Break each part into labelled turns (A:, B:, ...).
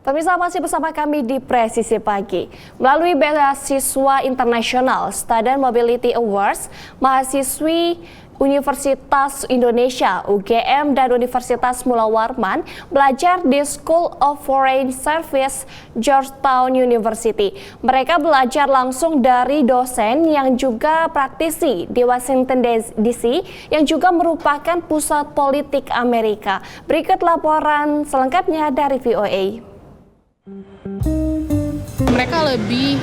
A: Pemirsa, masih bersama kami di Presisi Pagi. Melalui beasiswa internasional Student Mobility Awards, mahasiswi Universitas Indonesia (UGM) dan Universitas Mula Warman belajar di School of Foreign Service Georgetown University. Mereka belajar langsung dari dosen yang juga praktisi di Washington DC yang juga merupakan pusat politik Amerika. Berikut laporan selengkapnya dari VOA.
B: Mereka lebih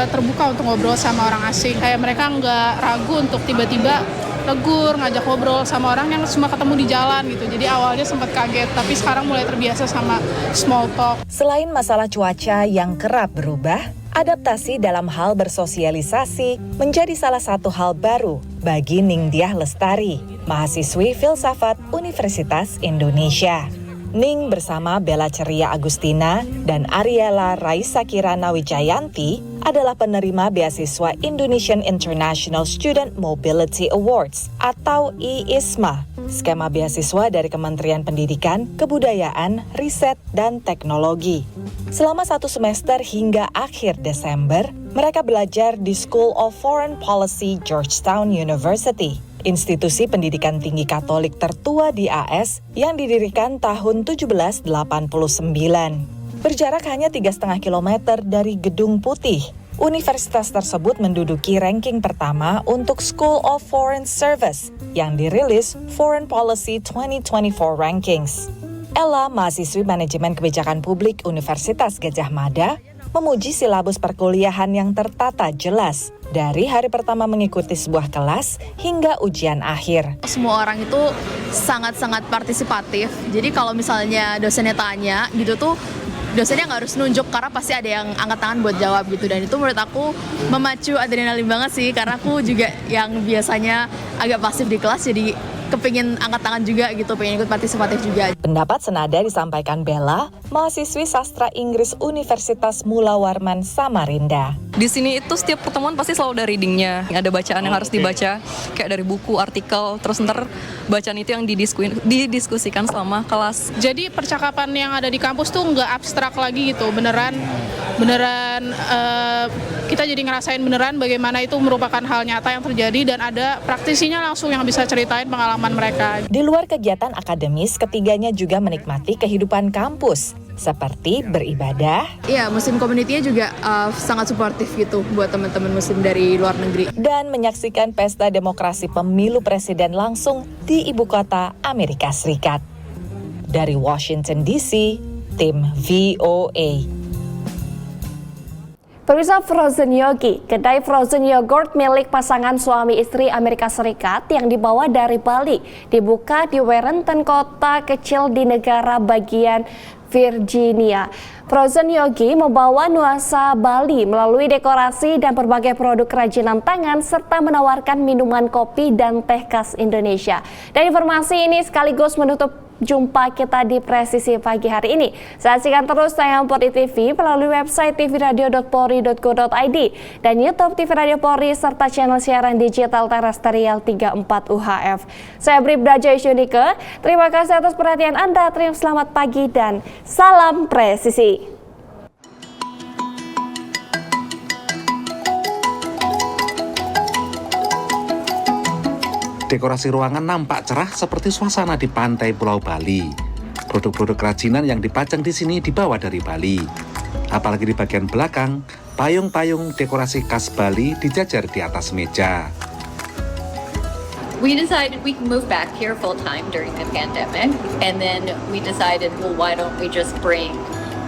B: terbuka untuk ngobrol sama orang asing. Kayak mereka nggak ragu untuk tiba-tiba tegur, ngajak ngobrol sama orang yang cuma ketemu di jalan gitu. Jadi awalnya sempat kaget, tapi sekarang mulai terbiasa sama small talk.
C: Selain masalah cuaca yang kerap berubah, adaptasi dalam hal bersosialisasi menjadi salah satu hal baru bagi Ningtyah Lestari, mahasiswi filsafat Universitas Indonesia. Ning bersama Bella Ceria Agustina dan Ariela Raisa Kirana Wijayanti adalah penerima beasiswa Indonesian International Student Mobility Awards atau IISMA, skema beasiswa dari Kementerian Pendidikan, Kebudayaan, Riset, dan Teknologi. Selama 1 semester hingga akhir Desember, mereka belajar di School of Foreign Policy Georgetown University, institusi pendidikan tinggi Katolik tertua di AS yang didirikan tahun 1789. Berjarak hanya 3,5 kilometer dari Gedung Putih, universitas tersebut menduduki ranking pertama untuk School of Foreign Service yang dirilis Foreign Policy 2024 Rankings. Ella, mahasiswi Manajemen Kebijakan Publik Universitas Gadjah Mada, memuji silabus perkuliahan yang tertata jelas dari hari pertama mengikuti sebuah kelas hingga ujian akhir.
D: Semua orang itu sangat-sangat partisipatif. Jadi kalau misalnya dosennya tanya gitu tuh, dosennya nggak harus nunjuk karena pasti ada yang angkat tangan buat jawab gitu. Dan itu menurut aku memacu adrenalin banget sih, karena aku juga yang biasanya agak pasif di kelas jadi kepingin angkat tangan juga gitu, pengen ikut partisipatif juga.
C: Pendapat senada disampaikan Bella, mahasiswi sastra Inggris Universitas Mula Warman Samarinda.
E: Di sini itu setiap pertemuan pasti selalu ada readingnya, ada bacaan yang harus dibaca, kayak dari buku, artikel, terus ntar bacaan itu yang didiskusikan selama kelas.
B: Jadi percakapan yang ada di kampus tuh nggak abstrak lagi gitu, beneran kita jadi ngerasain beneran bagaimana itu merupakan hal nyata yang terjadi dan ada praktisinya langsung yang bisa ceritain pengalaman mereka.
C: Di luar kegiatan akademis, ketiganya juga menikmati kehidupan kampus, seperti beribadah.
D: Iya, Muslim community-nya juga sangat suportif gitu buat teman-teman Muslim dari luar negeri.
C: Dan menyaksikan pesta demokrasi pemilu presiden langsung di ibu kota Amerika Serikat. Dari Washington DC, tim VOA.
A: Pemirsa, Frozen Yogi, kedai frozen yogurt milik pasangan suami istri Amerika Serikat yang dibawa dari Bali, dibuka di Warrenton, kota kecil di negara bagian Virginia. Frozen Yogi membawa nuansa Bali melalui dekorasi dan berbagai produk kerajinan tangan serta menawarkan minuman kopi dan teh khas Indonesia. Dan informasi ini sekaligus menutup jumpa kita di Presisi Pagi hari ini. Saksikan terus tayangan Polri TV melalui website tvradio.polri.go.id dan YouTube TV Radio Polri serta channel siaran digital terestrial 34 UHF. Saya Bribda Joyce-Yunike. Terima kasih atas perhatian Anda. Selamat pagi dan salam presisi.
F: Dekorasi ruangan nampak cerah seperti suasana di pantai Pulau Bali. Produk-produk kerajinan yang dipajang di sini dibawa dari Bali. Apalagi di bagian belakang, payung-payung dekorasi khas Bali dijajar di atas meja.
G: We decided we can move back here full time during the pandemic, and then we decided, well, why don't we just bring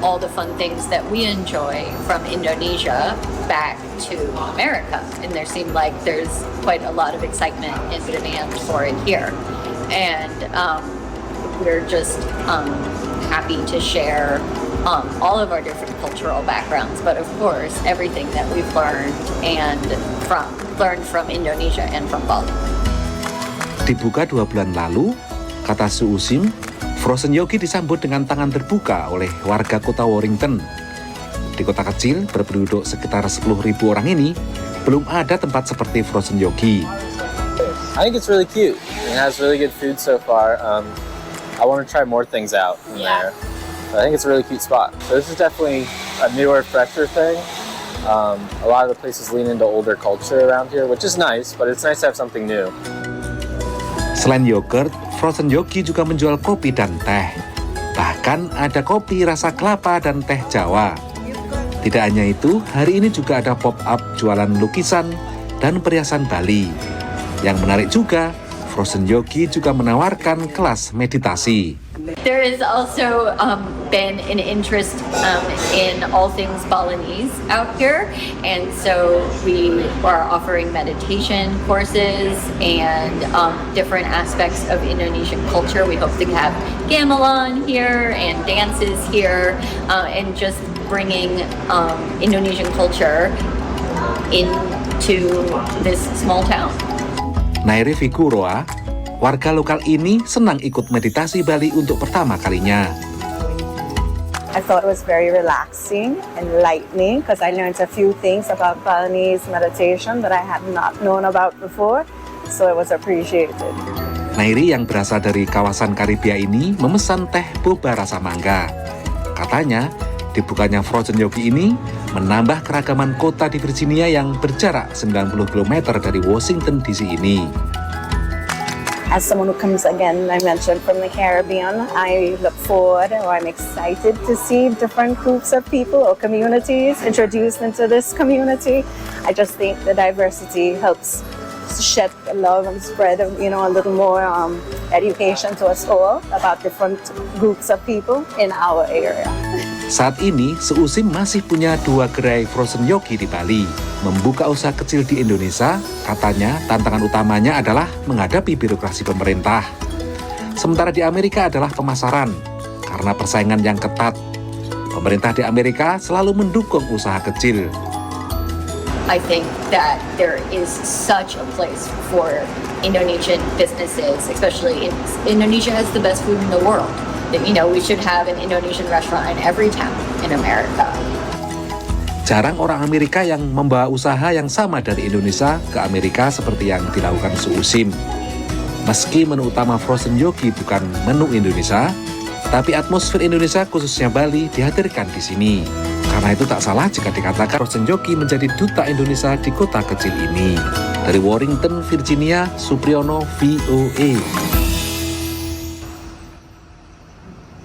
G: all the fun things that we enjoy from Indonesia back to America. And there seemed like there's quite a lot of excitement and demand for it here. And we're just happy to share all of our different cultural backgrounds, but of course, everything that we've learned from Indonesia and from Bali.
F: Dibuka 2 bulan lalu, kata Su Usim, Frozen Yogi disambut dengan tangan terbuka oleh warga kota Warrenton. Di kota kecil berpenduduk sekitar 10.000 orang ini, belum ada tempat seperti Frozen Yogi.
H: I think it's really cute. It has really good food so far. I want to try more things out in there. I think it's a really cute spot. So this is definitely a newer, fresher thing. A lot of the places lean into older culture around here, which is nice, but it's nice to have something new.
F: Selain yogurt, Frozen Yogi juga menjual kopi dan teh. Bahkan ada kopi rasa kelapa dan teh Jawa. Tidak hanya itu, hari ini juga ada pop-up jualan lukisan dan perhiasan Bali. Yang menarik juga, Frozen Yogi juga menawarkan kelas meditasi.
G: There has also been an interest in all things Balinese out here, and so we are offering meditation courses and different aspects of Indonesian culture. We hope to have gamelan here and dances here, and just bringing Indonesian culture into this small town.
F: Nairi Figuroa, warga lokal ini senang ikut meditasi Bali untuk pertama kalinya.
I: I thought it was very relaxing, enlightening, because I learned a few things about Balinese meditation that I had not known about before, so it was appreciated.
F: Nairi yang berasal dari kawasan Karibia ini memesan teh boba rasa mangga. Katanya, dibukanya Frozen Yogi ini menambah keragaman kota di Virginia yang berjarak 90 km dari Washington DC ini.
I: As someone who comes again, I mentioned from the Caribbean, I look forward or I'm excited to see different groups of people or communities introduced into this community. I just think the diversity helps shed love and spread, a little more education to us all about different groups of people in our area.
F: Saat ini, Seusim masih punya 2 gerai Frozen Yogi di Bali. Membuka usaha kecil di Indonesia, katanya tantangan utamanya adalah menghadapi birokrasi pemerintah. Sementara di Amerika adalah pemasaran, karena persaingan yang ketat. Pemerintah di Amerika selalu mendukung usaha kecil.
G: I think that there is such a place for Indonesian businesses, especially Indonesia has the best food in the world. We should have an Indonesian restaurant in every town in America.
F: Jarang orang Amerika yang membawa usaha yang sama dari Indonesia ke Amerika seperti yang dilakukan Seusim. Meski menu utama Frozen Yogi bukan menu Indonesia, tapi atmosfer Indonesia khususnya Bali dihadirkan di sini. Karena itu tak salah jika dikatakan Frozen Yogi menjadi duta Indonesia di kota kecil ini. Dari Warrington, Virginia, Supriyono, VOA.